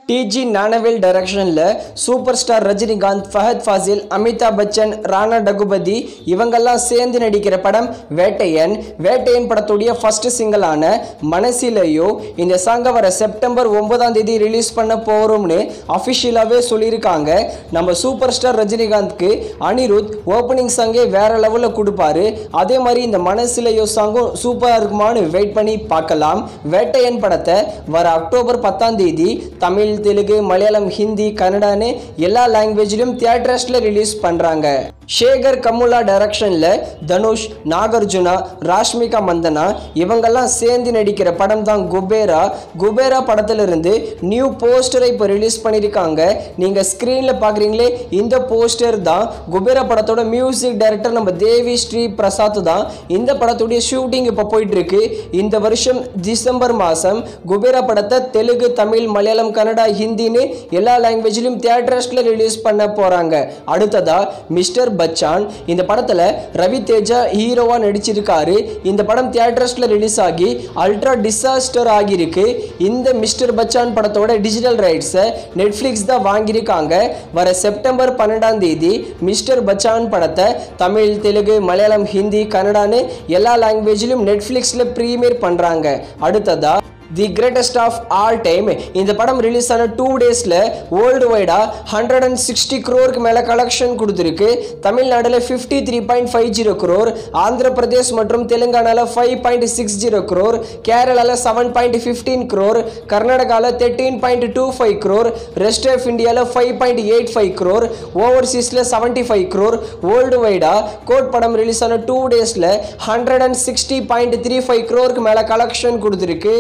டிஜி ஞானவேல் டைரக்ஷனில் super star Rajinikanth, Fahadh Fazil, Amitabh Bachchan, Rana Daggubati இவங்கெல்லாம் சேர்ந்து நடிக்கிற படம் வேட்டையன். வேட்டையன் படத்துடைய ஃபர்ஸ்ட் சிங்கிளான மனசிலையோ இந்த சாங்கை வர செப்டம்பர் 9 ரிலீஸ் பண்ண போகிறோம்னு அஃபிஷியலாகவே சொல்லியிருக்காங்க. நம்ம சூப்பர் ஸ்டார் ரஜினிகாந்த்க்கு அனிருத் ஓப்பனிங் சாங்கே வேற லெவலில் கொடுப்பாரு. அதே மாதிரி இந்த மனசிலையோ சாங்கும் சூப்பராக இருக்குமான்னு வெயிட் பண்ணி பார்க்கலாம். வேட்டையன் படத்தை வர அக்டோபர் 10 தமிழ், தெலுங்கு, மலையாளம், ஹிந்தி, கன்னடான்னு எல்லா லாங்குவேஜ்லையும் தியேட்டர்ஸில் ரிலீஸ் பண்ணுறாங்க. சேகர் கமுலா டைரக்ஷனில் தனுஷ், நாகார்ஜுனா, ராஷ்மிகா மந்தனா இவங்கெல்லாம் சேர்ந்து நடிக்கிற படம் தான் குபேரா. குபேரா படத்திலிருந்து நியூ போஸ்டரை இப்போ ரிலீஸ் பண்ணியிருக்காங்க. நீங்கள் ஸ்க்ரீனில் பார்க்குறீங்களே, இந்த போஸ்டர் தான் குபேரா படத்தோட மியூசிக் டைரக்டர் நம்ம தேவி ஸ்ரீ பிரசாத் தான். இந்த படத்துடைய ஷூட்டிங் இப்போ போயிட்டுருக்கு. இந்த வருஷம் டிசம்பர் மாதம் குபேரா படத்தை தெலுங்கு, தமிழ், மலையாளம், கன்னடா, ஹிந்தின்னு எல்லா லாங்குவேஜ்லையும் தியேட்டர்ஸில் ரிலீஸ் பண்ண போகிறாங்க. அடுத்ததா மிஸ்டர் பச்சான். இந்த படத்தில் ரவி தேஜா ஹீரோவா நடிச்சிருக்காரு. இந்த படம் தியேட்டர்ஸ்ல ரிலீஸ் ஆகி அல்ட்ரா டிசாஸ்டர் ஆகியிருக்கு. இந்த மிஸ்டர் பச்சான் படத்தோட டிஜிட்டல் ரைட்ஸை நெட்ஃப்ளிக்ஸ் தான் வாங்கியிருக்காங்க. வர செப்டம்பர் 12 மிஸ்டர் பச்சான் படத்தை தமிழ், தெலுங்கு, மலையாளம், ஹிந்தி, கன்னடான்னு எல்லா லாங்குவேஜ்லையும் நெட்ஃப்ளிக்ஸில் ப்ரீமியர் பண்ணுறாங்க. அடுத்ததா the greatest of all time. இந்த படம் ரிலீஸ் ஆன 2 டேஸில் வேர்ல்டு வைடாக 160 crore மேலே கலெக்ஷன் கொடுத்துருக்கு. தமிழ்நாட்டில் 53.50 crore, ஆந்திர பிரதேஷ் மற்றும் தெலுங்கானாவில் 5.60 crore, கேரளாவில் 7.15 crore, கர்நாடகாவில் 13.25 crore, ரெஸ்ட் ஆஃப் இந்தியாவில் 5.85 crore, ஓவர்சீஸில் 75 crore. வேர்ல்டு வைடாக கோட் படம் ரிலீஸ் ஆன 2 டேஸில் 160.35 crore மேலே கலெக்ஷன் கொடுத்துருக்கு.